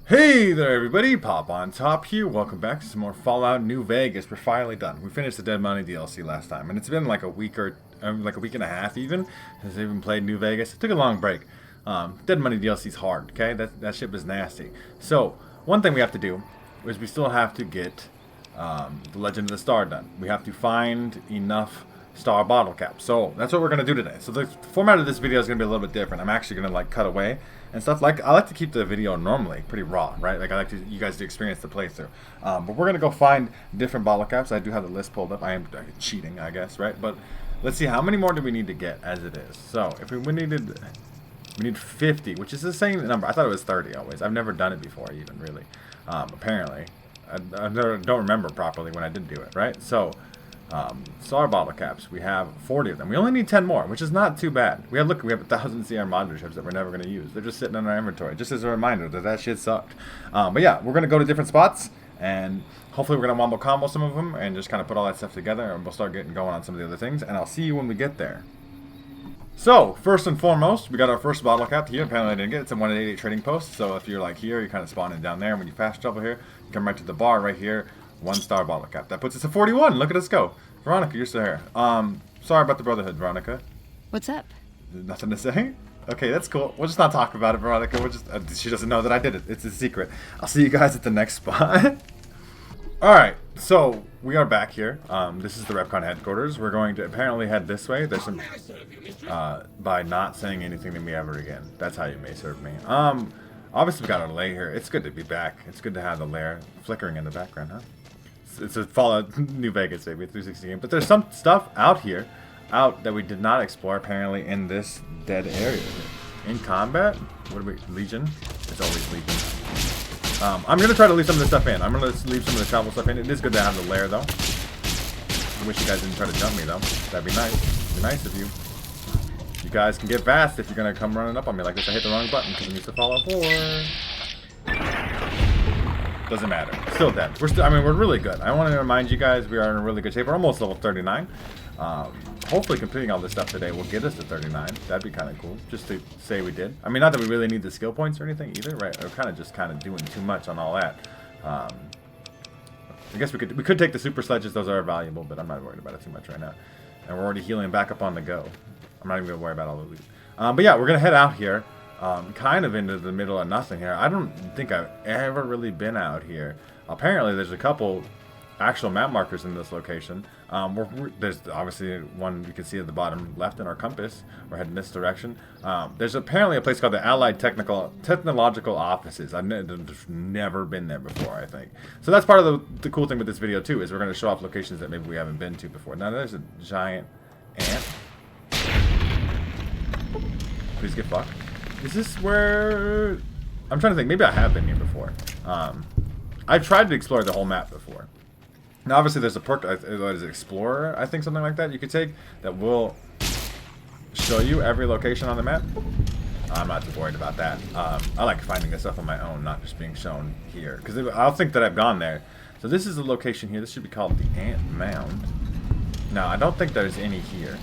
Hey there everybody, Pop on Top here. Welcome back to some more Fallout New Vegas. We're finally done. We finished the Dead Money DLC last time, and it's been like a week or like a week and a half even since I even played New Vegas. It took a long break. Dead Money DLC's hard, okay? That shit was nasty. So, one thing we have to do is we still have to get the Legend of the Star done. We have to find enough star bottle caps. So that's what we're gonna do today. So the format of this video is gonna be a little bit different. I'm actually gonna like cut away and stuff. Like I like to keep the video normally pretty raw, right? Like I like you guys to experience the playthrough. But we're gonna go find different bottle caps. I do have the list pulled up. I am cheating, I guess, right? But let's see how many more do we need to get as it is. So if we need 50, which is the same number. I thought it was 30 always. I've never done it before, even really. Apparently, I don't remember properly when I did do it, right? So. Star bottle caps. We have 40 of them. We only need 10 more, which is not too bad. We have 1,000 CR monitor chips that we're never going to use. They're just sitting in our inventory, just as a reminder that shit sucked. But yeah, we're going to go to different spots, and hopefully we're going to wombo combo some of them, and just kind of put all that stuff together, and we'll start getting going on some of the other things, and I'll see you when we get there. So, first and foremost, we got our first bottle cap here. Apparently I didn't get it. It's a 188 trading post, so if you're like here, you're kind of spawning down there. When you fast travel here, you come right to the bar right here. 1-star bottle cap. That puts us at 41. Look at us go. Veronica, you're still here. Sorry about the Brotherhood, Veronica. What's up? Nothing to say? Okay, that's cool. We'll just not talk about it, Veronica. We'll just she doesn't know that I did it. It's a secret. I'll see you guys at the next spot. Alright, so we are back here. This is the Repcon headquarters. We're going to apparently head this way. There's some by not saying anything to me ever again. That's how you may serve me. Obviously we got our lair here. It's good to be back. It's good to have the lair flickering in the background, huh? It's a Fallout New Vegas, baby, 360 game. But there's some stuff out that we did not explore, apparently, in this dead area. In combat? What are we, Legion? It's always Legion. I'm going to try to leave some of this stuff in. I'm going to leave some of the travel stuff in. It is good to have the lair, though. I wish you guys didn't try to jump me, though. That'd be nice. It'd be nice of you. You guys can get fast if you're going to come running up on me like this. I hit the wrong button because it needs to Fallout 4. Doesn't matter. Still dead. We're really good. I want to remind you guys we are in really good shape. We're almost level 39. Hopefully completing all this stuff today will get us to 39. That'd be kind of cool. Just to say we did. I mean, not that we really need the skill points or anything either, right? We're kind of doing too much on all that. I guess we could take the super sledges. Those are valuable, but I'm not worried about it too much right now. And we're already healing back up on the go. I'm not even going to worry about all the loot. But yeah, we're going to head out here. Kind of into the middle of nothing here. I don't think I've ever really been out here. Apparently there's a couple actual map markers in this location. There's obviously one you can see at the bottom left in our compass. We're heading this direction. There's apparently a place called the Allied Technological Offices. I've never been there before, I think. So that's part of the cool thing with this video too, is we're going to show off locations that maybe we haven't been to before. Now there's a giant ant. Please get fucked. Is this where... I'm trying to think. Maybe I have been here before. I've tried to explore the whole map before. Now, obviously, there's a perk, what is it, Explorer, I think, something like that you could take that will show you every location on the map. I'm not too worried about that. I like finding this stuff on my own, not just being shown here. Because I'll think that I've gone there. So this is the location here. This should be called the Ant Mound. Now, I don't think there's any here.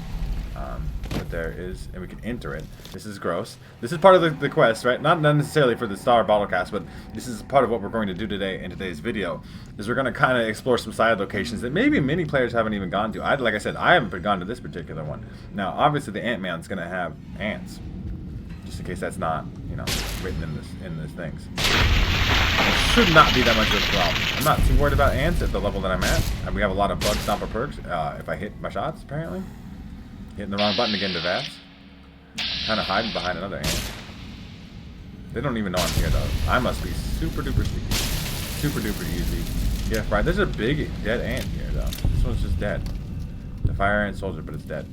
But there is, and we can enter it. This is gross. This is part of the quest, right? Not necessarily for the star bottle cast, but this is part of what we're going to do today in today's video. Is we're going to kind of explore some side locations that maybe many players haven't even gone to. Like I said, I haven't gone to this particular one. Now, obviously, the Ant Man's going to have ants, just in case that's not, you know, written in this things. It should not be that much of a problem. I'm not too worried about ants at the level that I'm at. And we have a lot of bug stomper perks if I hit my shots, apparently. Hitting the wrong button again to that. Kind of hiding behind another ant. They don't even know I'm here though. I must be super duper sneaky. Super duper easy. Yeah, right. There's a big dead ant here though. This one's just dead. The fire ant soldier, but it's dead.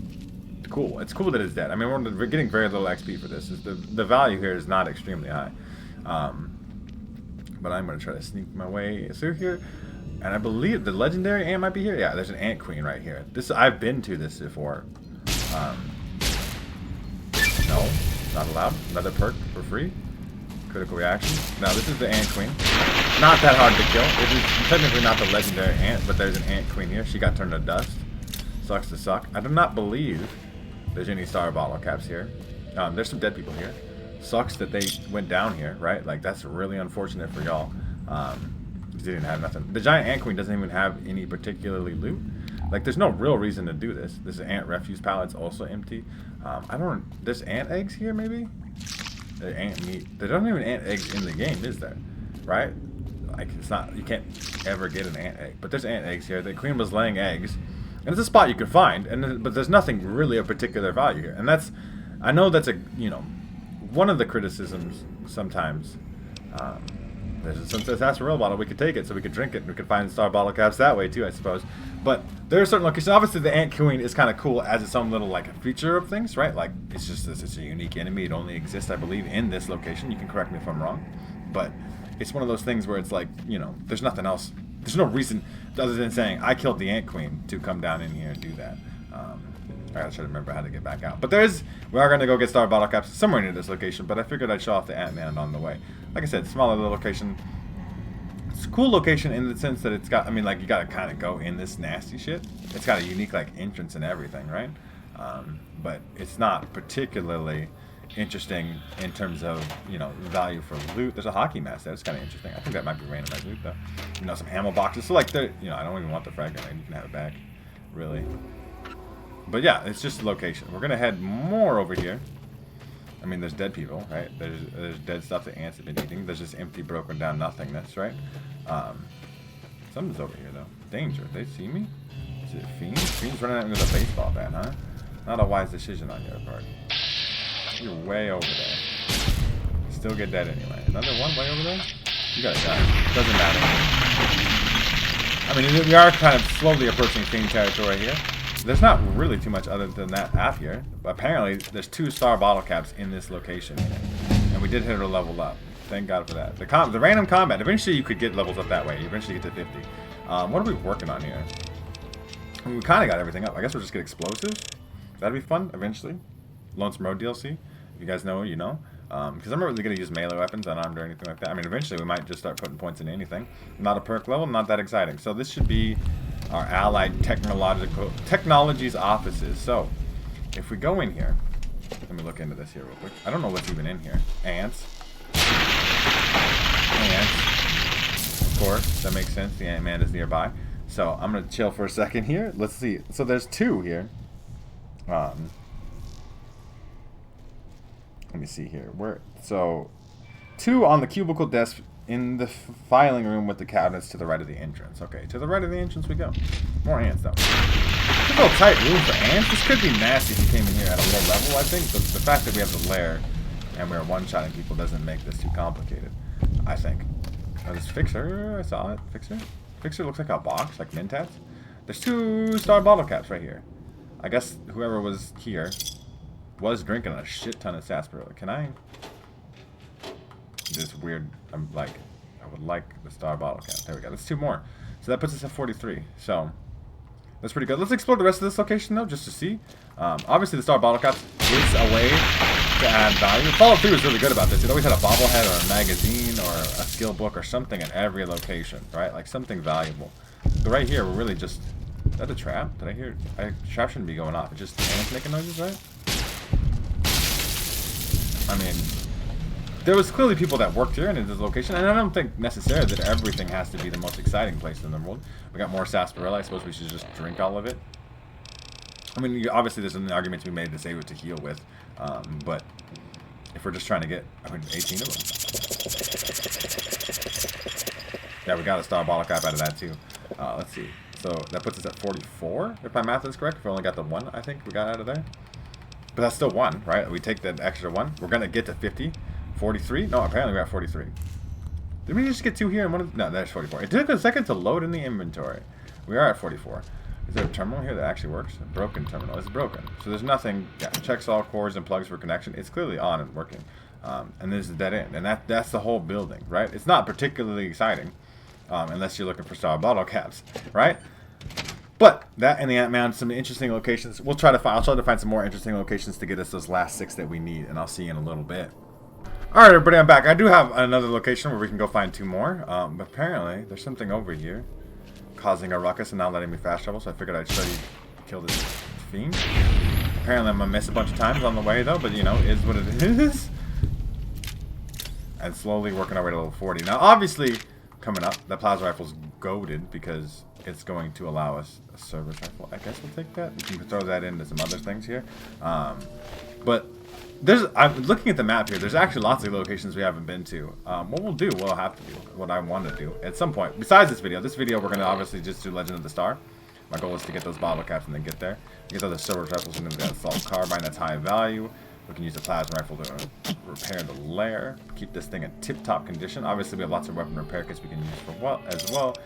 Cool. It's cool that it's dead. I mean, we're getting very little XP for this. The value here is not extremely high. But I'm going to try to sneak my way through here. And I believe the legendary ant might be here. Yeah, there's an ant queen right here. I've been to this before. No, not allowed. Another perk for free. Critical reaction. Now this is the ant queen. Not that hard to kill. It is technically not the legendary ant, but there's an ant queen here. She got turned to dust. Sucks to suck. I do not believe there's any star bottle caps here. There's some dead people here. Sucks that they went down here, right? Like, that's really unfortunate for y'all. They didn't have nothing. The giant ant queen doesn't even have any particularly loot. Like, there's no real reason to do this. This ant refuse pallet's also empty. I don't... There's ant eggs here, maybe? Ant meat. There don't even ant eggs in the game, is there? Right? Like, it's not... You can't ever get an ant egg. But there's ant eggs here. The queen was laying eggs. And it's a spot you could find. But there's nothing really of particular value here. And that's... I know that's a... You know... One of the criticisms sometimes... since it's sarsaparilla bottle, we could take it so we could drink it. We could find star bottle caps that way too, I suppose. But there are certain locations. Obviously, the ant queen is kind of cool as its own little like feature of things, right? Like it's just it's a unique enemy. It only exists, I believe, in this location. You can correct me if I'm wrong, but it's one of those things where it's like, you know, there's nothing else. There's no reason other than saying I killed the ant queen to come down in here and do that. I gotta try to remember how to get back out. But we are gonna go get star bottle caps somewhere near this location. But I figured I'd show off the Ant-Man on the way. Like I said, smaller little location. It's a cool location in the sense that it's got. I mean, like you gotta kind of go in this nasty shit. It's got a unique like entrance and everything, right? But it's not particularly interesting in terms of, you know, value for loot. There's a hockey mask there. It's kind of interesting. I think that might be randomized loot though. You know, some ammo boxes. So like, you know, I don't even want the frag grenade. You can have it back, really. But yeah, it's just a location. We're gonna head more over here. I mean, there's dead people, right? There's dead stuff that ants have been eating. There's just empty, broken down nothingness, right? Something's over here though. Danger. They see me? Is it Fiend? Fiend's running at me with a baseball bat, huh? Not a wise decision on your part. You're way over there. Still get dead anyway. Another one way over there? You gotta die. Doesn't matter. I mean, we are kind of slowly approaching Fiend territory here. There's not really too much other than that out here. But apparently, there's 2 star bottle caps in this location. And we did hit a level up. Thank God for that. The random combat, eventually you could get levels up that way. You eventually get to 50. What are we working on here? I mean, we kind of got everything up. I guess we'll just get explosives. That'd be fun, eventually. Lonesome Road DLC. If you guys know, you know. Because I'm not really going to use melee weapons, unarmed or anything like that. I mean, eventually we might just start putting points in anything. Not a perk level, not that exciting. So this should be our allied technologies offices. So if we go in here, let me look into this here real quick. I don't know what's even in here. Ants. Ants. Of course, that makes sense. The Ant-Man is nearby. So I'm going to chill for a second here. Let's see. So there's 2 here. Let me see here. So 2 on the cubicle desk in the filing room with the cabinets to the right of the entrance. Okay, to the right of the entrance we go. More ants, though. It's a little tight room for ants. This could be nasty if you came in here at a low level, I think. But the fact that we have the lair and we're one-shotting people doesn't make this too complicated, I think. Oh, this Fixer, I saw it. Fixer? Fixer looks like a box, like Mentats. There's 2 star bottle caps right here. I guess whoever was here was drinking a shit ton of sarsaparilla. Can I? This weird. I'm like, I would like the star bottle cap. There we go. That's 2 more. So that puts us at 43. So that's pretty good. Let's explore the rest of this location though, just to see. Obviously, the star bottle cap is a way to add value. Fallout 3 was really good about this. It always had a bobblehead or a magazine or a skill book or something in every location, right? Like something valuable. But right here, we're really just. Is that a trap? Did I hear? Trap shouldn't be going off. It's just ants making noises, right? I mean, there was clearly people that worked here in this location, and I don't think necessarily that everything has to be the most exciting place in the world. We got more sarsaparilla. I suppose we should just drink all of it. I mean, obviously there's an argument to be made to save it to heal with, but if we're just trying to get, I mean, 18 of them. Yeah, we got a star bottle cap out of that too. Let's see. So that puts us at 44, if my math is correct. If we only got the 1, I think we got out of there. But that's still 1, right? We take that extra 1. We're going to get to 50. 43? No, apparently we're at 43. Did we just get 2 here and 1? No, that's 44. It took a second to load in the inventory. We are at 44. Is there a terminal here that actually works? A broken terminal. It's broken. So there's nothing. Yeah, checks all cords and plugs for connection. It's clearly on and working. And there's a dead end. And that's the whole building, right? It's not particularly exciting. Unless you're looking for star bottle caps, right? But that and the Ant-Man, some interesting locations. I'll try to find some more interesting locations to get us those last 6 that we need, and I'll see you in a little bit. All right, everybody, I'm back. I do have another location where we can go find 2 more. But apparently, there's something over here causing a ruckus and not letting me fast travel. So I figured I'd show you kill this fiend. Apparently, I'm gonna miss a bunch of times on the way, though. But you know, it is what it is. and slowly working our way to level 40. Now, obviously, coming up, that plasma rifle's goated because it's going to allow us a service rifle. I guess we'll take that. We can throw that into some other things here. But I'm looking at the map here. There's actually lots of locations we haven't been to. What we'll have to do, what I want to do at some point, besides this video, we're going to obviously just do Legend of the Star. My goal is to get those bottle caps and then get there. Get other silver rifles into the assault carbine that's high value. We can use the plasma rifle to repair the lair. Keep this thing in tip-top condition. Obviously, we have lots of weapon repair kits we can use as well.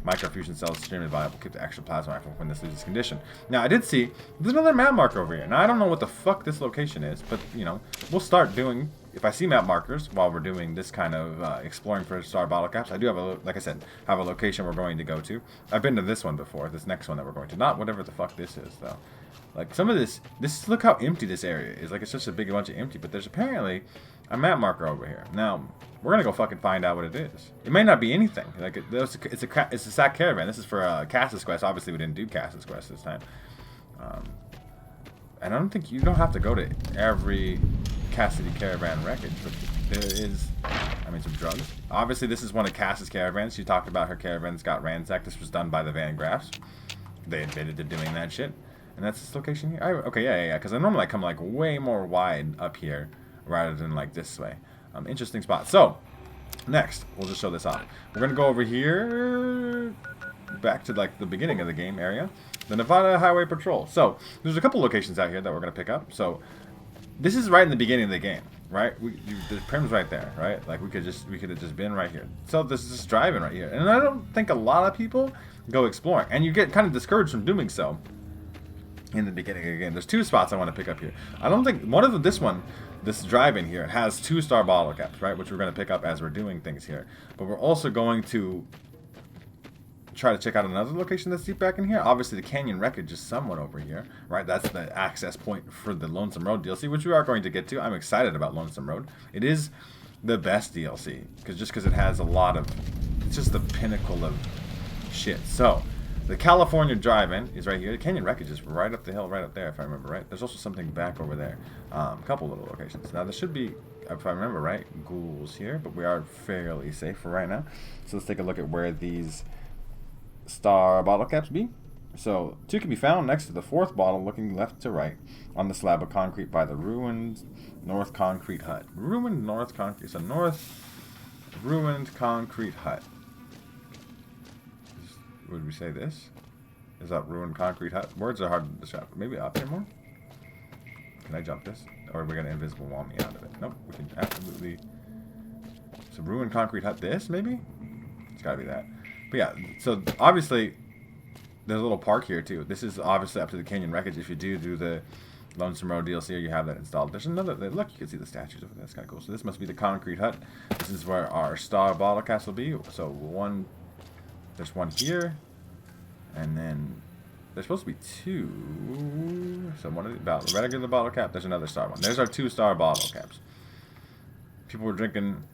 Microfusion cells extremely valuable. Keep the extra plasma rifle when this loses condition. Now, I did see there's another map marker over here. Now, I don't know what the fuck this location is, but you know, we'll start doing. If I see map markers while we're doing this kind of exploring for star bottle caps, I do have like I said, have a location we're going to go to. I've been to this one before. This next one that we're going to, not whatever the fuck this is though. Like some of this, look how empty this area is. Like it's just a big bunch of empty, but there's apparently a map marker over here. Now we're gonna go fucking find out what it is. It may not be anything. Like it's a sack caravan. This is for Cass's quest. Obviously we didn't do Cass's quest this time. And I don't think you don't have to go to every Cassidy caravan wreckage, but there is, I mean, some drugs. Obviously this is one of Cass's caravans. She talked about her caravans got ransacked. This was done by the Van Graffs. They admitted to doing that shit. And that's this location here? Okay, yeah. Because I normally come like way more wide up here rather than like this way. Interesting spot. So, next, we'll just show this off. We're going to go over here back to like the beginning of the game area. The Nevada Highway Patrol. So, there's a couple locations out here that we're going to pick up. So, this is right in the beginning of the game, right? The prim's right there, right? Like we could have just been right here. So, this is just driving right here. And I don't think a lot of people go exploring. And you get kind of discouraged from doing so. In the beginning of the game. There's two spots I want to pick up here. I don't think one of them, this drive-in here, it has 2-star bottle caps, right? Which we're going to pick up as we're doing things here. But we're also going to try to check out another location that's deep back in here. Obviously, the canyon wreckage is somewhat over here, right? That's the access point for the Lonesome Road DLC, which we are going to get to. I'm excited about Lonesome Road. It is the best DLC because it has a lot of. It's just the pinnacle of shit. So. The California Drive-In is right here. The Canyon Wreckage is right up the hill, right up there, if I remember right. There's also something back over there. A couple little locations. Now, there should be, if I remember right, ghouls here, but we are fairly safe for right now. So let's take a look at where these star bottle caps be. So, 2 can be found next to the 4th bottle, looking left to right, on the slab of concrete by the ruined North Concrete Hut. Ruined North Concrete. So, ruined concrete hut. Would we say this? Is that ruined concrete hut? Words are hard to describe. Maybe up here more? Can I jump this? Or are we going to invisible wall me out of it? Nope, we can absolutely... So ruined concrete hut this, maybe? It's got to be that. But yeah, so obviously, there's a little park here too. This is obviously up to the Canyon Wreckage. If you do the Lonesome Road DLC or you have that installed. There's another... Look, you can see the statues over there. That's kind of cool. So this must be the concrete hut. This is where our star bottle caps will be. So there's one here, and then there's supposed to be 2. So one of the regular bottle cap. There's another star one. There's our 2-star bottle caps. People were drinking,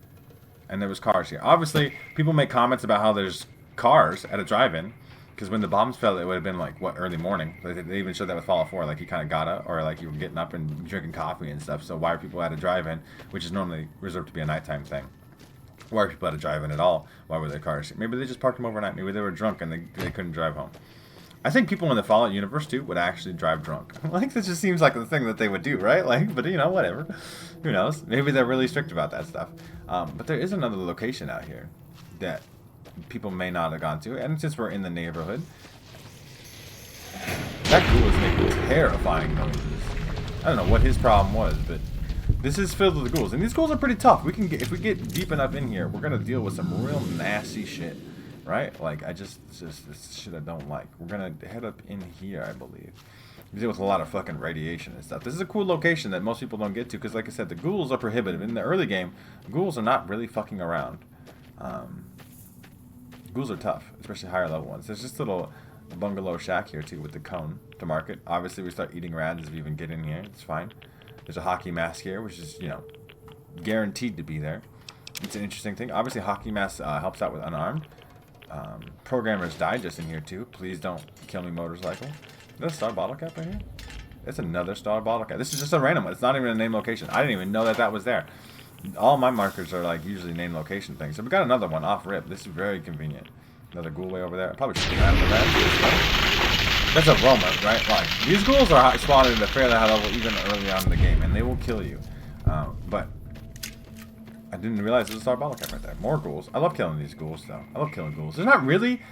and there was cars here. Obviously, people make comments about how there's cars at a drive-in, because when the bombs fell, it would have been like early morning. They even showed that with Fallout 4, like you kind of got up, or like you were getting up and drinking coffee and stuff. So why are people at a drive-in, which is normally reserved to be a nighttime thing? Why are people at a drive-in at all? Why were their cars here? Maybe they just parked them overnight. Maybe they were drunk and they couldn't drive home. I think people in the Fallout universe, too, would actually drive drunk. Like, this just seems like the thing that they would do, right? Like, but, you know, whatever. Who knows? Maybe they're really strict about that stuff. But there is another location out here that people may not have gone to. And since we're in the neighborhood, that ghoul is making terrifying noises. I don't know what his problem was, but... This is filled with ghouls, and these ghouls are pretty tough. If we get deep enough in here, we're gonna deal with some real nasty shit, right? Like this shit I don't like. We're gonna head up in here, I believe. We deal with a lot of fucking radiation and stuff. This is a cool location that most people don't get to, because like I said, the ghouls are prohibitive. In the early game, ghouls are not really fucking around. Ghouls are tough, especially higher level ones. There's just a little bungalow shack here too with the cone to mark it. Obviously, we start eating rads as we even get in here. It's fine. There's a hockey mask here, which is, you know, guaranteed to be there. It's an interesting thing. Obviously, hockey mask helps out with unarmed. Programmer's Digest in here, too. Please don't kill me, motorcycle. Is that a star bottle cap right here? It's another star bottle cap. This is just a random one. It's not even a name location. I didn't even know that was there. All my markers are like usually name location things. So we got another one off rip. This is very convenient. Another ghoul way over there. I probably should get out of that. That's a roamer, right? Like, these ghouls are spotted at a fairly high level even early on in the game, and they will kill you. But I didn't realize there's a star bottle cap right there. More ghouls. I love killing these ghouls, though. I love killing ghouls. There's not really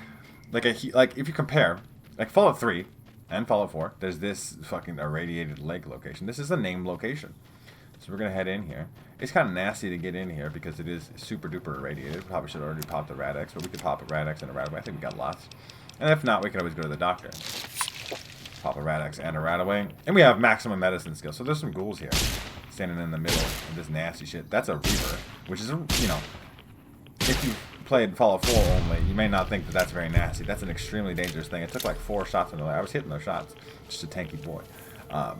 like if you compare like Fallout 3 and Fallout 4, there's this fucking irradiated lake location. This is a named location. So we're gonna head in here. It's kind of nasty to get in here because it is super duper irradiated. Probably should have already popped the Rad-X, but we could pop a Rad-X and a Radaway. I think we got lots. And if not, we can always go to the doctor. Pop a Rad-X and a Radaway. And we have maximum medicine skill. So there's some ghouls here. Standing in the middle of this nasty shit. That's a Reaver, which is, you know, if you played Fallout 4 only, you may not think that that's very nasty. That's an extremely dangerous thing. It took like 4 shots in the leg. I was hitting those shots. Just a tanky boy. I'm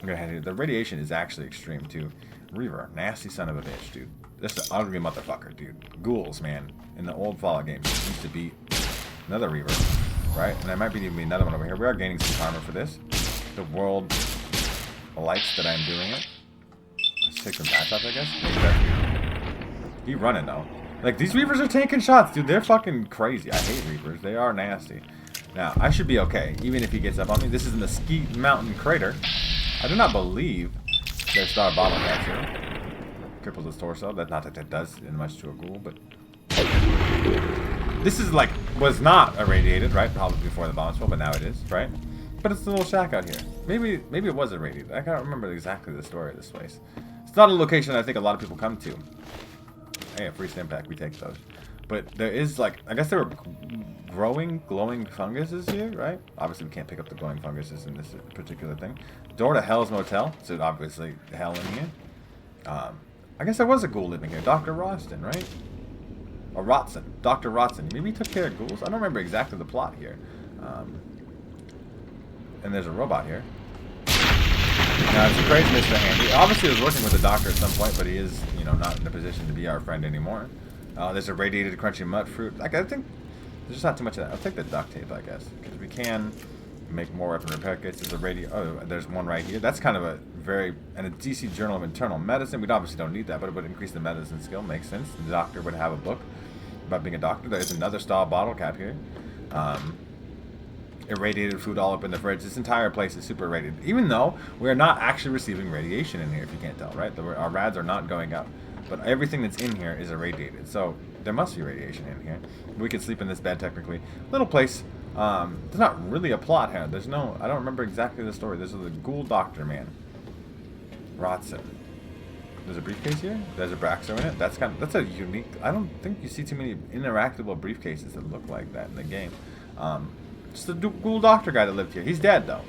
gonna head here. The radiation is actually extreme too. Reaver, nasty son of a bitch, dude. This is an ugly motherfucker, dude. Ghouls, man. In the old Fallout games, it used to be another Reaver, right? And there might be even another one over here. We are gaining some karma for this. The world likes that I'm doing it. Let's take some back shots, I guess. He running though. Like, these Reavers are taking shots, dude. They're fucking crazy. I hate Reavers. They are nasty. Now, I should be okay, even if he gets up on me. This is the Mesquite Mountain Crater. I do not believe there's star bottle caps here. Cripples his torso. That's not that that does much to a ghoul, but this is like was not irradiated, right? Probably before the bomb spell, but now it is, right? But it's a little shack out here. Maybe it was irradiated. I can't remember exactly the story of this place. It's not a location I think a lot of people come to. Hey, a free stim pack, we take those. But there is like, I guess there were growing, glowing funguses here, right? Obviously we can't pick up the glowing funguses in this particular thing. Door to Hell's Motel, so obviously hell in here. I guess there was a ghoul living here, Dr. Roston, right? Or Rotson, Dr. Rotson. Maybe he took care of ghouls. I don't remember exactly the plot here. And there's a robot here. Now, it's a crazy Mr. Handy. Obviously, he was working with the doctor at some point, but he is, you know, not in a position to be our friend anymore. There's a radiated crunchy mutt fruit. Like, I think there's just not too much of that. I'll take the duct tape, I guess, because we can make more weapon repair kits. There's a there's one right here. That's kind of a and a DC Journal of Internal Medicine. We obviously don't need that, but it would increase the medicine skill. Makes sense. The doctor would have a book about being a doctor. There's another style bottle cap here. Irradiated food all up in the fridge. This entire place is super irradiated. Even though we're not actually receiving radiation in here, if you can't tell, right? Our rads are not going up. But everything that's in here is irradiated. So there must be radiation in here. We could sleep in this bed technically. Little place. There's not really a plot here. There's no, I don't remember exactly the story. This is the ghoul doctor, man. Rotson. There's a briefcase here. There's a Braxo in it. That's a unique, I don't think you see too many interactable briefcases that look like that in the game. Just the ghoul doctor guy that lived here. He's dead though.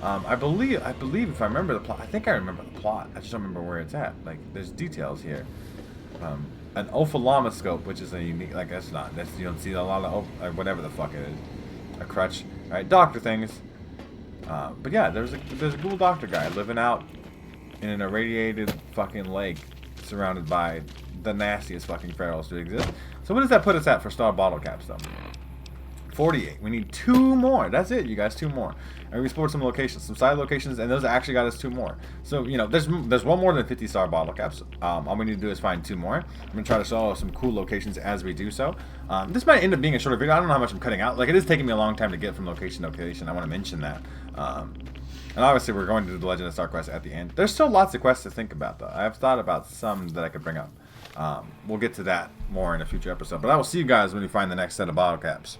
I believe if I remember the plot, I think I remember the plot. I just don't remember where it's at. Like, there's details here. An ophthalmoscope, which is a unique, like, you don't see a lot of, whatever the fuck it is. A crutch. Alright, doctor things. But yeah, there's a ghoul doctor guy living out in an irradiated fucking lake surrounded by the nastiest fucking ferals to exist. So what does that put us at for star bottle caps though? 48. We need 2 more. That's it, you guys. 2 more. And we explored some locations, some side locations, and those actually got us 2 more. So, you know, there's one more than 50 star bottle caps. All we need to do is find 2 more. I'm going to try to show some cool locations as we do so. This might end up being a shorter video. I don't know how much I'm cutting out. Like, it is taking me a long time to get from location to location. I want to mention that. And obviously, we're going to do the Legend of Star Quest at the end. There's still lots of quests to think about, though. I have thought about some that I could bring up. We'll get to that more in a future episode. But I will see you guys when we find the next set of bottle caps.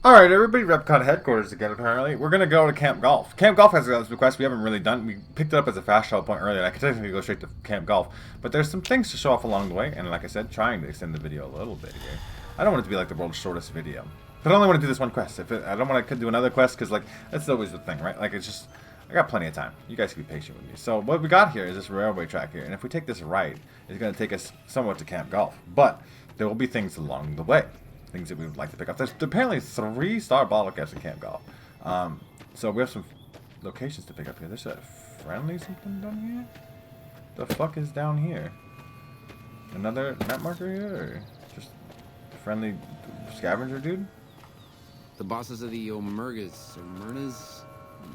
Alright, everybody, Repcon headquarters again, apparently. We're going to go to Camp Golf. Camp Golf has a request we haven't really done. We picked it up as a fast travel point earlier. I could technically go straight to Camp Golf. But there's some things to show off along the way. And like I said, trying to extend the video a little bit here. I don't want it to be like the world's shortest video. But I only want to do this one quest. I don't want to do another quest because, like, that's always the thing, right? Like, it's just, I got plenty of time. You guys can be patient with me. So what we got here is this railway track here. And if we take this right, it's going to take us somewhat to Camp Golf. But there will be things along the way. Things that we would like to pick up. There's apparently 3 star bottle caps in Camp Golf. So we have some locations to pick up here. There's a friendly something down here? The fuck is down here? Another map marker here? Or just a friendly scavenger dude? The bosses of the Omergas,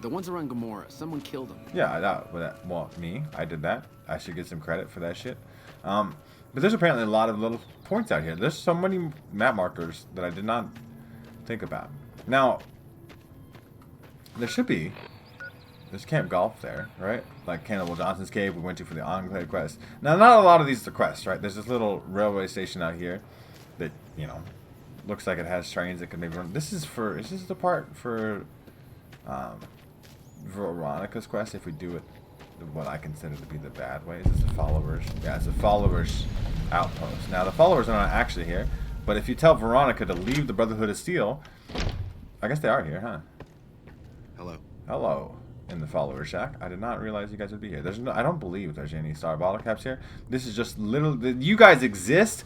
The ones around Gomorrah. Someone killed them. Yeah, well, me. I did that. I should get some credit for that shit. But there's apparently a lot of little points out here. There's so many map markers that I did not think about. Now, there should be. There's Camp Golf there, right? Like Cannibal Johnson's Cave we went to for the Enclave quest. Now, not a lot of these are quests, right? There's this little railway station out here that, you know, looks like it has trains that could maybe run. Is this the part for Veronica's quest if we do it what I consider to be the bad way? Is this the followers? Yeah, it's the followers outpost. Now, the followers are not actually here, but if you tell Veronica to leave the Brotherhood of Steel, I guess they are here, huh? Hello. Hello. In the follower shack. I did not realize you guys would be here. I don't believe there's any star bottle caps here. This is just you guys exist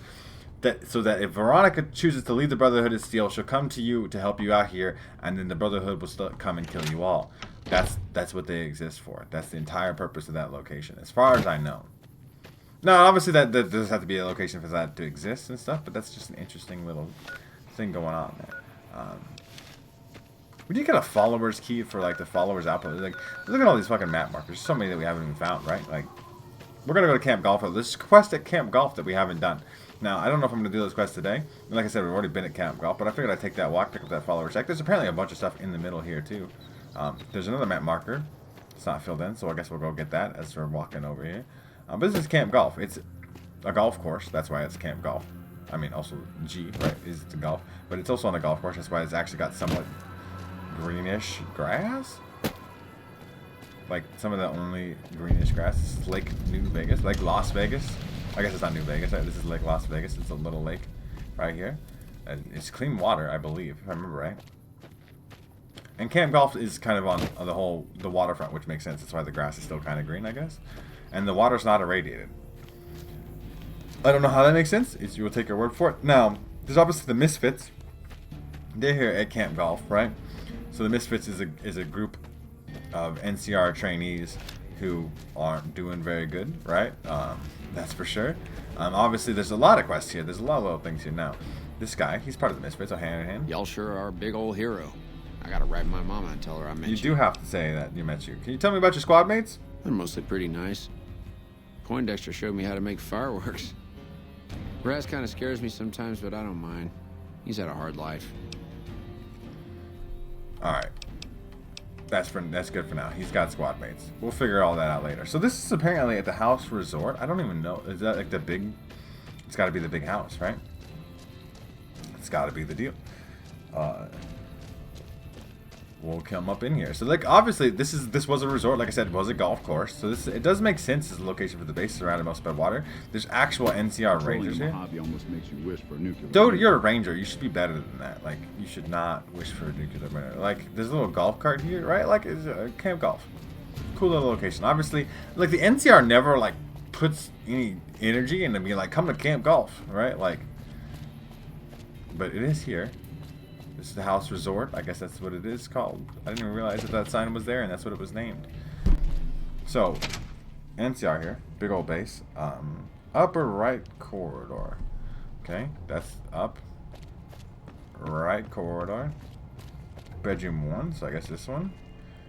so that if Veronica chooses to leave the Brotherhood of Steel, she'll come to you to help you out here, and then the Brotherhood will still come and kill you all. That's what they exist for. That's the entire purpose of that location, as far as I know. Now, obviously, that does have to be a location for that to exist and stuff, but that's just an interesting little thing going on there. We did get a followers key for like the followers outpost. Like, look at all these fucking map markers. There's so many that we haven't even found, right? Like, we're gonna go to Camp Golf. There's a quest at Camp Golf that we haven't done. Now, I don't know if I'm gonna do this quest today. And like I said, we've already been at Camp Golf, but I figured I'd take that walk, pick up that follower check. There's apparently a bunch of stuff in the middle here too. There's another map marker. It's not filled in, so I guess we'll go get that as we're walking over here. But this is Camp Golf. It's a golf course. That's why it's Camp Golf. I mean, also G, right? Is the golf, but it's also on a golf course. That's why it's actually got somewhat greenish grass, like some of the only greenish grass. This is Lake New Vegas, Lake Las Vegas. I guess it's not New Vegas, right? This is Lake Las Vegas. It's a little lake right here, and it's clean water, I believe, if I remember right. And Camp Golf is kind of on the waterfront, which makes sense. That's why the grass is still kind of green, I guess, and the water's not irradiated. I don't know how that makes sense. You will take your word for it. Now, there's obviously the Misfits. They're here at Camp Golf, right? So the Misfits is a group of NCR trainees who aren't doing very good, right? That's for sure. Obviously, there's a lot of quests here. There's a lot of little things here. Now, this guy, he's part of the Misfits, so hand in hand. Y'all sure are a big old hero. I gotta write my mama and tell her I met you. You do have to say that you met you. Can you tell me about your squad mates? They're mostly pretty nice. Poindexter showed me how to make fireworks. Raz kind of scares me sometimes, but I don't mind. He's had a hard life. Alright. That's good for now. He's got squad mates. We'll figure all that out later. So this is apparently at the house resort. I don't even know. Is that like the big... It's got to be the big house, right? It's got to be the deal. We'll come up in here. So like obviously this was a resort. Like I said, it was a golf course. So it does make sense as a location for the base surrounded mostly by water. There's actual NCR rangers here. Mojave almost makes you wish for a nuclear. Dude, you're a ranger. You should be better than that. Like you should not wish for a nuclear winter. Like there's a little golf cart here, right? Like it's Camp Golf. Cool little location. Obviously, like the NCR never like puts any energy into being like come to Camp Golf, right? Like, but it is here. This is the house resort. I guess that's what it is called. I didn't even realize that sign was there, and that's what it was named. So, NCR here. Big old base. Upper right corridor. Okay, that's up. Right corridor. Bedroom 1, so I guess this one.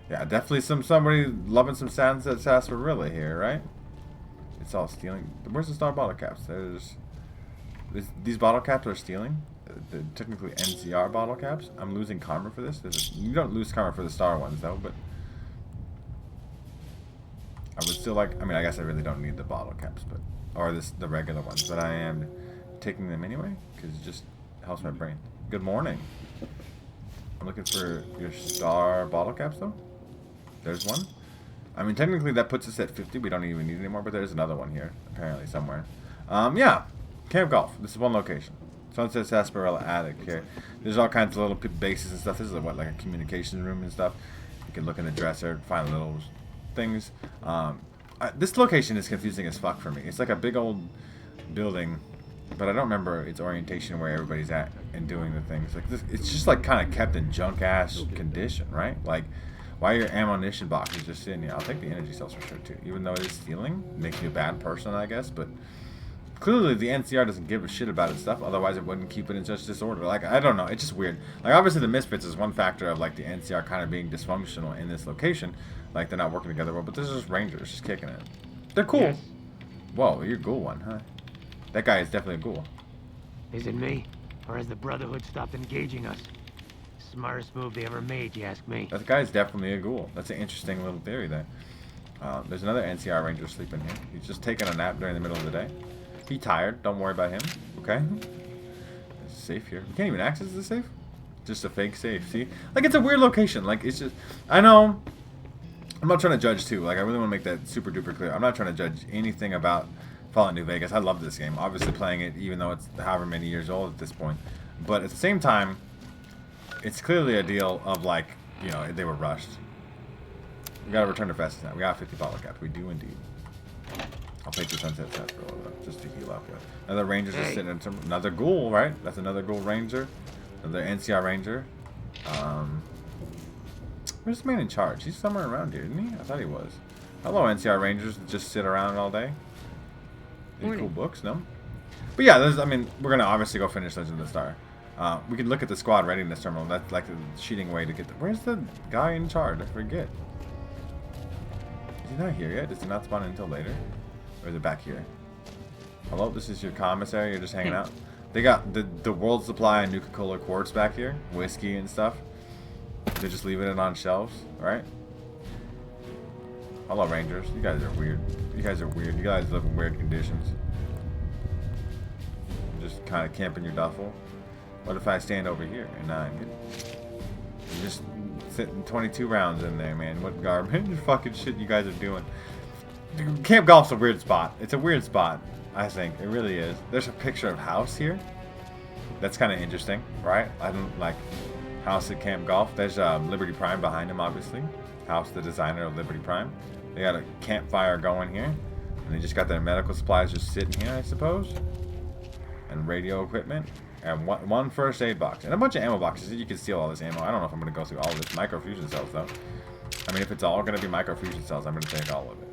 Yeah, definitely somebody loving some Sunset Sarsaparilla here, right? It's all stealing. Where's the star bottle caps? These bottle caps are stealing. They're technically NCR bottle caps. I'm losing karma for this. You don't lose karma for the star ones though, but I would still like. I mean, I guess I really don't need the bottle caps, but or the regular ones, but I am taking them anyway because it just helps my brain. Good morning. I'm looking for your star bottle caps though. There's one. I mean, technically that puts us at 50. We don't even need it anymore, but there's another one here apparently somewhere. Yeah, Camp Golf. This is one location. Sunset Sarsaparilla attic here. There's all kinds of little bases and stuff. This is what, like a communication room and stuff. You can look in the dresser, find little things. This location is confusing as fuck for me. It's like a big old building, but I don't remember its orientation where everybody's at and doing the things. Like this, it's just like kind of kept in junk ass condition, right? Like, why are your ammunition boxes just sitting here? I'll take the energy cells for sure too, even though it is stealing, makes me a bad person, I guess. But clearly the NCR doesn't give a shit about its stuff. Otherwise, it wouldn't keep it in such disorder. Like, I don't know. It's just weird. Like, obviously, the Misfits is one factor of, like, the NCR kind of being dysfunctional in this location. Like, they're not working together well. But this is just Rangers just kicking it. They're cool. Yes. Whoa, you're a ghoul one, huh? That guy is definitely a ghoul. Is it me? Or has the Brotherhood stopped engaging us? Smartest move they ever made, you ask me. That guy's definitely a ghoul. That's an interesting little theory there. There's another NCR Ranger sleeping here. He's just taking a nap during the middle of the day. He tired. Don't worry about him. Okay? There's a safe here. You can't even access the safe? Just a fake safe. See? Like, it's a weird location. Like, it's just... I know... I'm not trying to judge, too. Like, I really want to make that super duper clear. I'm not trying to judge anything about Fallout New Vegas. I love this game. Obviously playing it, even though it's however many years old at this point. But at the same time, it's clearly a deal of, like, you know, they were rushed. We gotta return to Festus now. We got 50 bottle caps. We do indeed. I'll take the Sunset Sarsaparilla though, just to heal up with. Another Ranger's just sitting in some... Another ghoul, right? That's another ghoul Ranger. Another NCR Ranger. Where's the man in charge? He's somewhere around here, isn't he? I thought he was. Hello, NCR Rangers that just sit around all day. Any cool books? No? But yeah, I mean, we're gonna obviously go finish Legend of the Star. We can look at the squad readiness terminal. That's like the cheating way to get the... Where's the guy in charge? I forget. Is he not here yet? Does he not spawn in until later? Or is it back here? Hello, this is your commissary. You're just hanging out. They got the world supply of Nuka-Cola quartz back here. Whiskey and stuff. They're just leaving it on shelves, right? Hello, Rangers. You guys are weird. You guys are weird. You guys live in weird conditions. Just kind of camping your duffel. What if I stand over here and I'm just sitting 22 rounds in there, man? What garbage fucking shit you guys are doing? Camp Golf's a weird spot. It's a weird spot, I think. It really is. There's a picture of House here. That's kind of interesting, right? I don't like House at Camp Golf. There's Liberty Prime behind him, obviously. House, the designer of Liberty Prime. They got a campfire going here. And they just got their medical supplies just sitting here, I suppose. And radio equipment. And one first aid box. And a bunch of ammo boxes. You can steal all this ammo. I don't know if I'm going to go through all of this. Microfusion cells, though. I mean, if it's all going to be microfusion cells, I'm going to take all of it.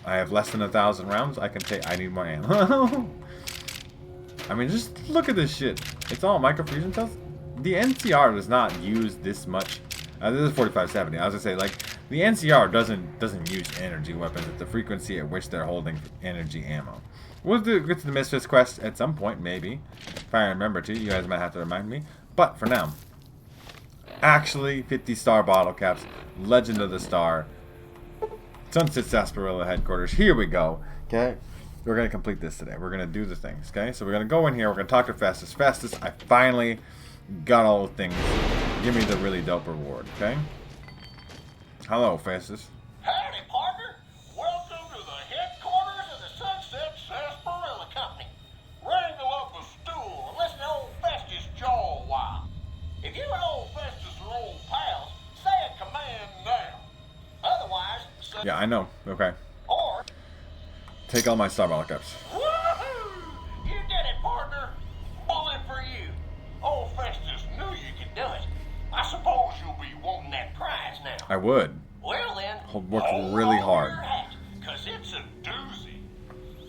I have less than 1,000 rounds. I can take... I need more ammo. I mean, just look at this shit. It's all microfusion cells. The NCR does not use this much. This is 4570. I was going to say, like, the NCR doesn't use energy weapons at the frequency at which they're holding energy ammo. We'll get to the Misfits quest at some point, maybe. If I remember to. You guys might have to remind me. But for now, actually, 50-star bottle caps, Legend of the Star, Sunset Sarsaparilla headquarters. Here we go. Okay? We're going to complete this today. We're going to do the things. Okay? So we're going to go in here. We're going to talk to Festus. Festus, I finally got all the things. Give me the really dope reward. Okay? Hello, Festus. Howdy, partner. Welcome to the headquarters of the Sunset Sarsaparilla Company. Wrangle up a stool and listen to old Festus jaw a while. If you and old Festus are old pals, say a command now. Otherwise, say... Yeah, I know. Okay. Or... Take all my star bottle caps. Woohoo! You did it, partner. Bullet for you. Old Festus knew you could do it. I suppose you'll be wanting that prize now. I would. Well then, Work really hard. Because it's a doozy.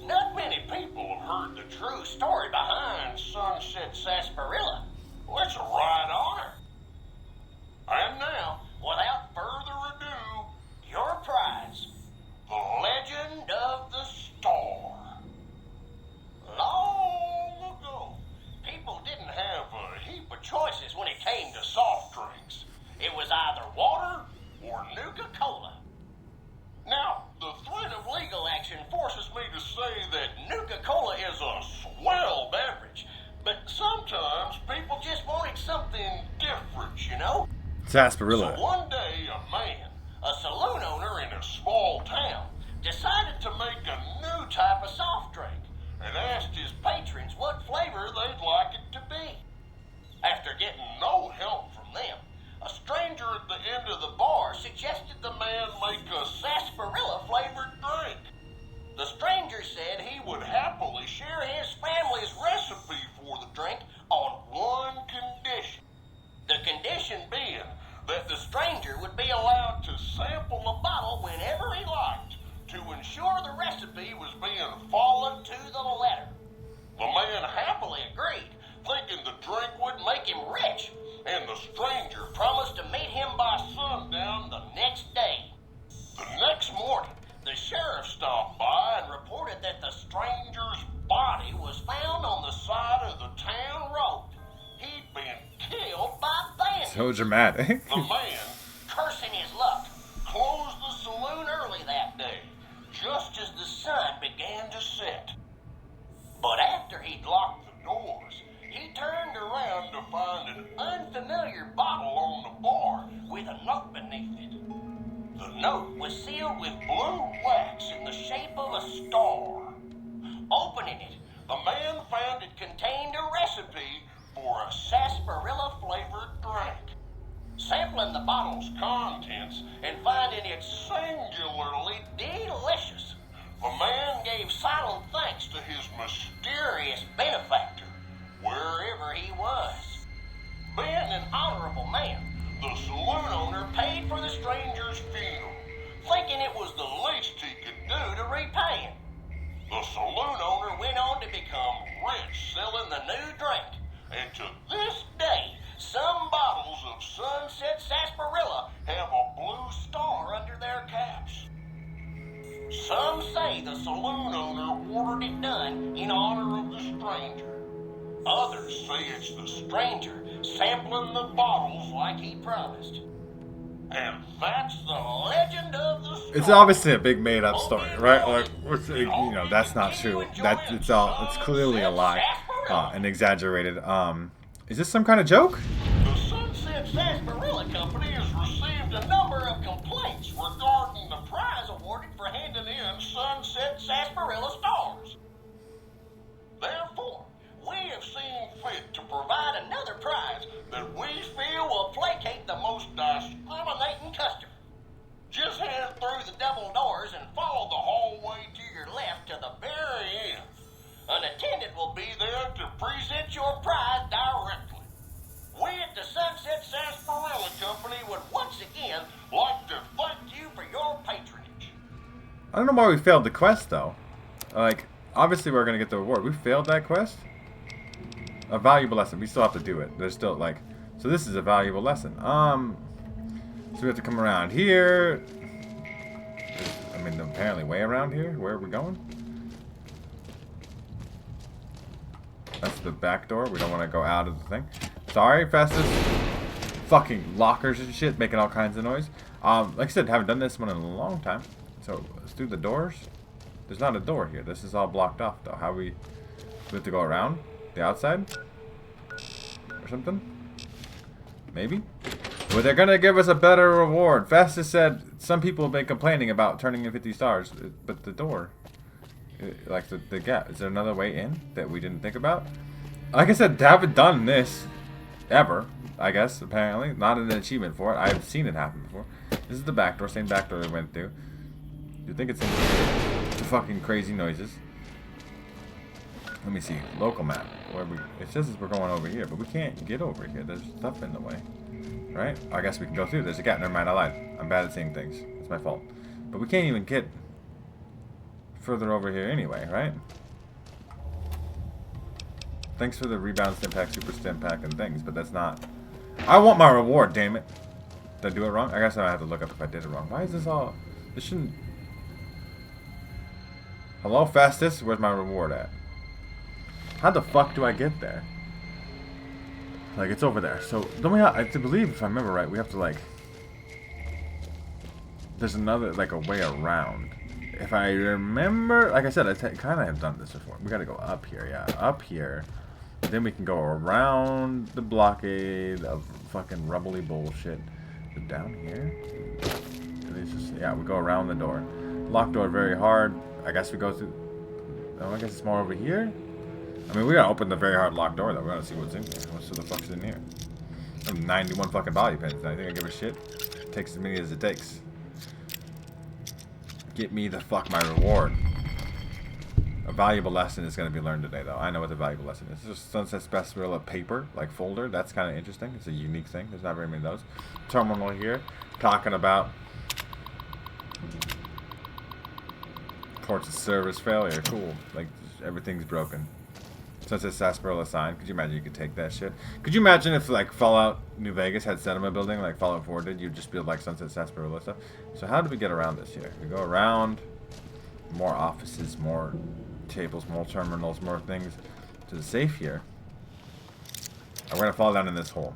Not many people have heard the true story behind Sunset Sarsaparilla. Well, it's a right honor. And now, without further ado, your prize, the Legend of the Star. Long ago, people didn't have a heap of choices when it came to soft drinks. It was either water or Nuka-Cola. Now, the threat of legal action forces me to say that Nuka-Cola is a swell beverage, but sometimes people just wanted something different, you know? Sarsaparilla. So one day, a man, a saloon owner in a small town, decided to make a new type of soft drink and asked his patrons what flavor they'd like it to be. After getting no help from them, a stranger at the end of the bar suggested the man make a sarsaparilla-flavored drink. The stranger said he would happily share his family's recipe for the drink on one condition. The condition being that the stranger So dramatic. The man, cursing his luck, closed the saloon early that day, just as the sun began to set. But after he'd locked the doors, he turned around to find an unfamiliar bottle on the bar with a note beneath it. The note was sealed with blue wax in the shape of a star. Opening it, the man found it contained a recipe for a sarsaparilla-flavored drink. Sampling the bottle's contents and finding it singularly delicious, the man gave silent thanks to his mysterious benefactor, wherever he was. Being an honorable man, the saloon owner paid for the stranger's funeral, thinking it was the least he could do to repay him. The saloon owner went on to become rich selling the new drink, and to this day, some bottles of Sunset Sarsaparilla have a blue star under their caps. Some say the saloon owner ordered it done in honor of the stranger. Others say it's the stranger sampling the bottles like he promised. And that's the legend of the story. It's obviously a big made-up story, right? Like, you know, that's not true. It's clearly a lie, and exaggerated. Is this some kind of joke? The Sunset Sarsaparilla Company has received a number of complaints regarding the prize awarded for handing in Sunset Sarsaparilla stars. Therefore, we have seen fit to provide another prize that we feel will placate the most discriminating customer. Just head through the double doors and follow the hallway to your left to the very end. An attendant will be there to present your prize directly. We at the Sunset Sarsaparilla Company would once again like to thank you for your patronage. I don't know why we failed the quest, though. Like, obviously we're going to get the reward. We failed that quest? A valuable lesson. We still have to do it. There's still, like... So this is a valuable lesson. So we have to come around here. I mean, apparently way around here. Where are we going? That's the back door. We don't want to go out of the thing. Sorry, Festus. Fucking lockers and shit, making all kinds of noise. Like I said, haven't done this one in a long time. So let's do the doors. There's not a door here. This is all blocked off, though. How we have to go around the outside or something? Maybe. Well, they're gonna give us a better reward. Festus said some people have been complaining about turning in 50 stars, but the door, like the gap. Is there another way in that we didn't think about? Like I said, haven't done this ever. I guess apparently not an achievement for it. I've seen it happen before. This is the back door, same back door we went through. You think it's in the fucking crazy noises? Let me see. Local map. Where we? It says we're going over here, but we can't get over here. There's stuff in the way. Right? I guess we can go through. There's a gap. Never mind. I lied. I'm bad at seeing things. It's my fault. But we can't even get further over here anyway, right? Thanks for the rebound stim pack, super stim pack, and things, but that's not... I want my reward, damn it. Did I do it wrong? I guess I have to look up if I did it wrong. Why is this all... This shouldn't... Hello, Festus? Where's my reward at? How the fuck do I get there? Like, it's over there. So, don't we have... I believe, if I remember right, we have to, like... There's another, like, a way around. If I remember... Like I said, I kind of have done this before. We gotta go up here, yeah. Up here. Then we can go around the blockade of fucking rubbly bullshit. Is it down here? Yeah, we go around the door. Locked door very hard. I guess we go through... Oh, I guess it's more over here? I mean, we gotta open the very hard locked door, though. We gotta see what's in here. What the fuck's in here? I have 91 fucking body pins. I think I give a shit. It takes as many as it takes. Get me the fuck my reward. A valuable lesson is going to be learned today, though. I know what the valuable lesson is. This is Sunset Sarsaparilla paper, like folder. That's kind of interesting. It's a unique thing. There's not very many of those. Terminal here, talking about reports of service failure. Cool. Like, everything's broken. Sunset Sarsaparilla sign. Could you imagine you could take that shit? Could you imagine if, like, Fallout New Vegas had cinema building like Fallout 4 did? You'd just build, like, Sunset Sarsaparilla stuff. So how do we get around this here? We go around. More offices, more tables, more terminals, more things to the safe here. And we're gonna fall down in this hole.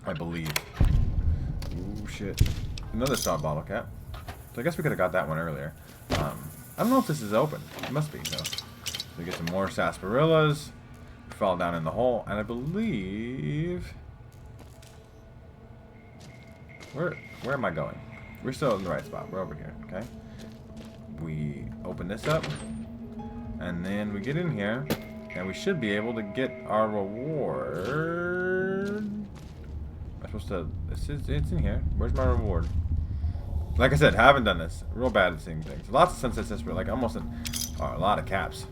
I believe. Ooh, shit. Another star bottle cap. So I guess we could have got that one earlier. I don't know if this is open. It must be, though. So we get some more sarsaparillas. We fall down in the hole. And I believe... Where am I going? We're still in the right spot. We're over here, okay? We open this up. And then we get in here. And we should be able to get our reward. Am I supposed to... It's in here. Where's my reward? Like I said, haven't done this. Real bad at seeing things. Lots of sunsets, but like almost a lot of caps.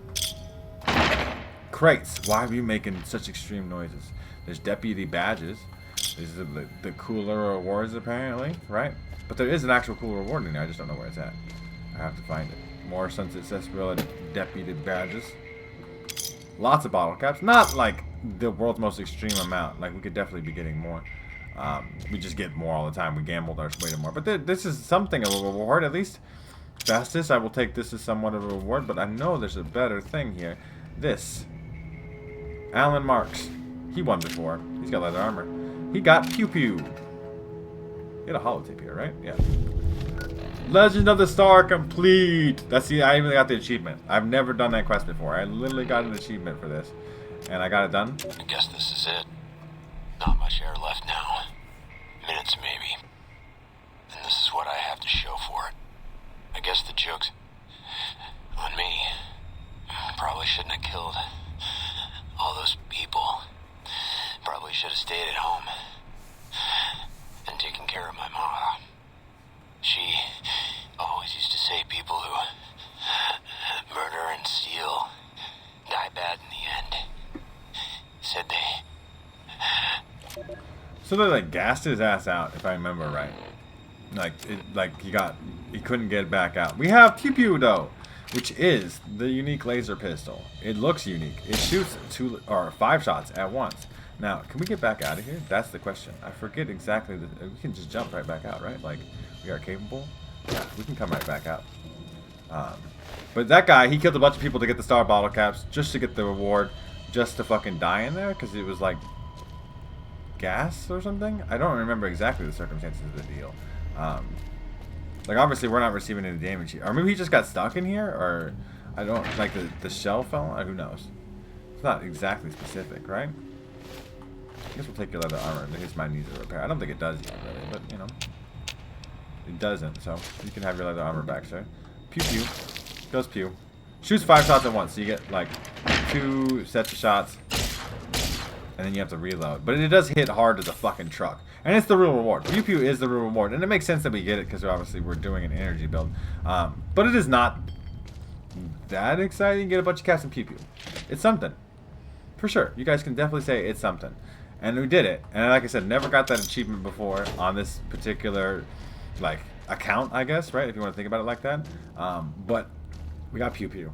Crates. Why are you making such extreme noises? There's deputy badges. These are the cooler rewards, apparently, right? But there is an actual cool reward in there. I just don't know where it's at. I have to find it. More sunset sarsaparilla deputy badges. Lots of bottle caps. Not like the world's most extreme amount. Like we could definitely be getting more. We just get more all the time. We gambled our way to more. But this is something of a reward, at least. Fastest, I will take this as somewhat of a reward. But I know there's a better thing here. This. Alan Marks. He won before. He's got leather armor. He got Pew Pew. He had a holotape here, right? Yeah. Legend of the Star complete. That's the. I even got the achievement. I've never done that quest before. I literally got an achievement for this. And I got it done. I guess this is it. Not much air left now. Minutes, maybe. And this is what I have to show for it. I guess the joke's on me. Probably shouldn't have killed all those people. Probably should have stayed at home and taken care of my ma. She always used to say people who murder and steal die bad in the end. Said they... So they like gassed his ass out, if I remember right. He couldn't get back out. We have Pew Pew though, which is the unique laser pistol. It looks unique. It shoots 2 or 5 shots at once. Now, can we get back out of here? That's the question. I forget exactly. We can just jump right back out, right? Like, we are capable. Yeah, we can come right back out. But that guy, he killed a bunch of people to get the star bottle caps, just to get the reward, just to fucking die in there, because it was like gas or something. I don't remember exactly the circumstances of the deal. Like, obviously, we're not receiving any damage here. Or maybe he just got stuck in here, or I don't, like, the shell fell, or who knows. It's not exactly specific, right? I guess we'll take your leather armor. I guess mine needs a repair. I don't think it does yet, really, but, you know. It doesn't, so you can have your leather armor back, sir. Pew pew. Goes pew. Shoots 5 shots at once, so you get, like, 2 sets of shots. And then you have to reload. But it does hit hard as a fucking truck. And it's the real reward. Pew pew is the real reward. And it makes sense that we get it, because obviously we're doing an energy build. But it is not that exciting. Get a bunch of caps and pew pew. It's something. For sure. You guys can definitely say it's something. And we did it. And like I said, never got that achievement before on this particular, like, account, I guess, right? If you want to think about it like that. But we got Pew Pew.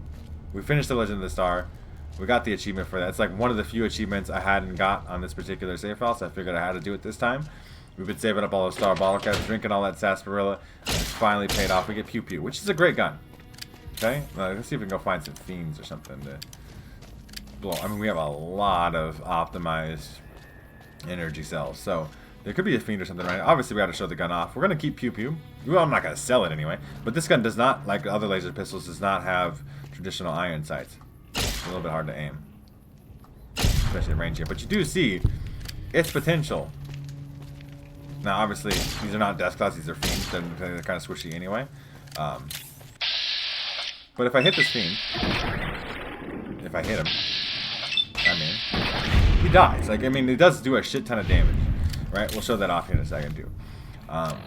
We finished the Legend of the Star. We got the achievement for that. It's like one of the few achievements I hadn't got on this particular save file, so I figured I had to do it this time. We've been saving up all those star bottle caps, drinking all that sarsaparilla, and it's finally paid off. We get Pew Pew, which is a great gun. Okay? Let's see if we can go find some fiends or something to blow. I mean, we have a lot of optimized energy cells, so there could be a fiend or something right now. Obviously we got to show the gun off. We're going to keep Pew Pew. Well, I'm not going to sell it anyway, but this gun does not, like other laser pistols, does not have traditional iron sights. It's a little bit hard to aim, especially at range here, but you do see its potential. Now obviously these are not death clouds, these are fiends, they're kind of squishy anyway. But if I hit this fiend, if I hit him, I mean, he dies. Like, I mean, it does do a shit ton of damage, right? We'll show that off here in a second, too.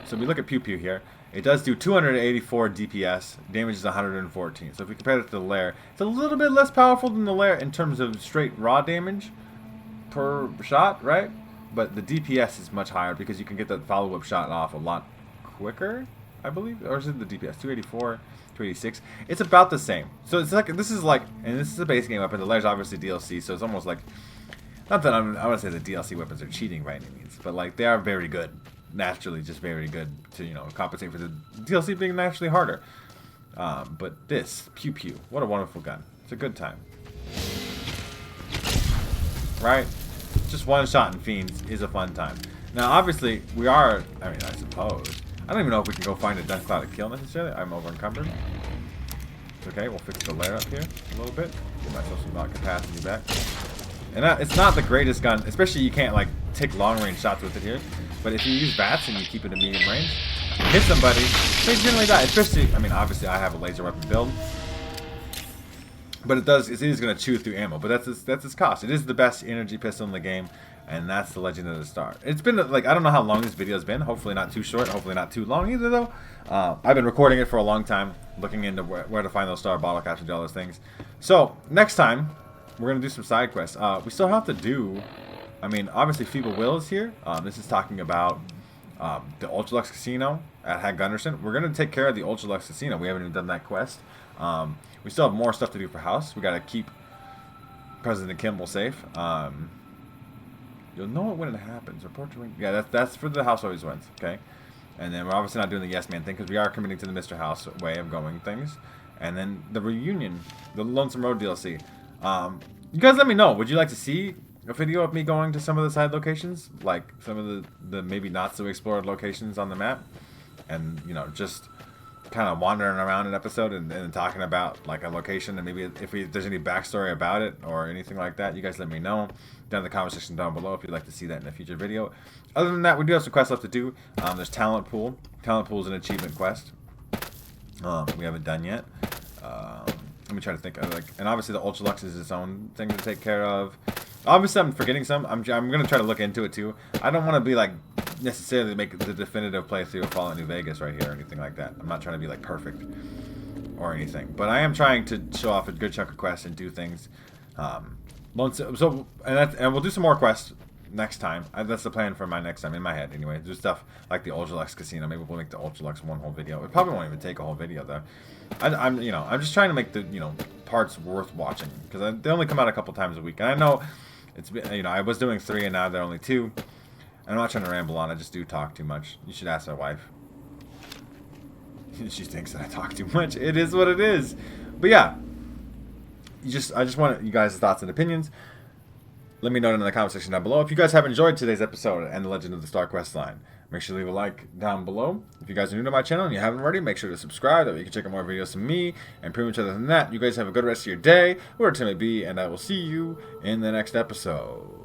So we look at Pew Pew here. It does do 284 DPS. Damage is 114. So if we compare it to the Lair, it's a little bit less powerful than the Lair in terms of straight raw damage per shot, right? But the DPS is much higher because you can get that follow-up shot off a lot quicker, I believe. Or is it the DPS? 284? 286. It's about the same. So it's like, this is like, and this is a base game weapon. The Lair's obviously DLC, so it's almost like, not that I want to say the DLC weapons are cheating by any means, but like they are very good, naturally, just very good to, you know, compensate for the DLC being naturally harder. But this Pew Pew, what a wonderful gun. It's a good time, right? Just one shot in fiends is a fun time. Now, obviously, we are, I mean, I suppose. I don't even know if we can go find a death cloud to kill necessarily. I'm over encumbered. It's okay, we'll fix the layer up here a little bit. Give myself some capacity back. And it's not the greatest gun, especially you can't like take long range shots with it here. But if you use VATS and you keep it at medium range, hit somebody, they generally die. Especially, I mean, obviously I have a laser weapon build. But it is going to chew through ammo, but that's its cost. It is the best energy pistol in the game, and that's the Legend of the Star. It's been, like, I don't know how long this video's been. Hopefully not too short, hopefully not too long either, though. I've been recording it for a long time, looking into where to find those star bottle caps and do all those things. So, next time, we're going to do some side quests. We still have to do, I mean, obviously Feeble Will is here. This is talking about the Ultralux Casino at Hag Gunderson. We're going to take care of the Ultralux Casino. We haven't even done that quest. We still have more stuff to do for House. We got to keep President Kimball safe. You'll know it when it happens. Report to ring. Yeah, that's for the House always wins. Okay, and then we're obviously not doing the Yes Man thing because we are committing to the Mr. House way of going things. And then the reunion, the Lonesome Road DLC. You guys, let me know. Would you like to see a video of me going to some of the side locations, like some of the maybe not so explored locations on the map, and you know just kind of wandering around an episode and talking about like a location and maybe if there's any backstory about it or anything like that, you guys let me know down in the comment section down below if you'd like to see that in a future video. Other than that, we do have some quests left to do. There's Talent Pool. Talent Pool is an achievement quest. We haven't done yet. Let me try to think of like, and obviously the Ultralux is its own thing to take care of. Obviously, I'm forgetting some. I'm gonna try to look into it too. I don't want to be like necessarily make the definitive playthrough of Fallout New Vegas right here or anything like that. I'm not trying to be like perfect or anything, but I am trying to show off a good chunk of quests and do things. And we'll do some more quests next time. That's the plan for my next time in my head. Anyway, do stuff like the Ultralux Casino. Maybe we'll make the Ultralux one whole video. It probably won't even take a whole video though. I'm just trying to make the parts worth watching because they only come out a couple times a week, and I know it's been, I was doing 3 and now they're only 2. And I'm not trying to ramble on. I just do talk too much. You should ask my wife. She thinks that I talk too much. It is what it is. But yeah, I just want you guys' thoughts and opinions. Let me know in the comment section down below. If you guys have enjoyed today's episode and the Legend of the Star quest line, make sure to leave a like down below. If you guys are new to my channel and you haven't already, make sure to subscribe. That way you can check out more videos from me. And pretty much other than that, you guys have a good rest of your day, wherever it may be, and I will see you in the next episode.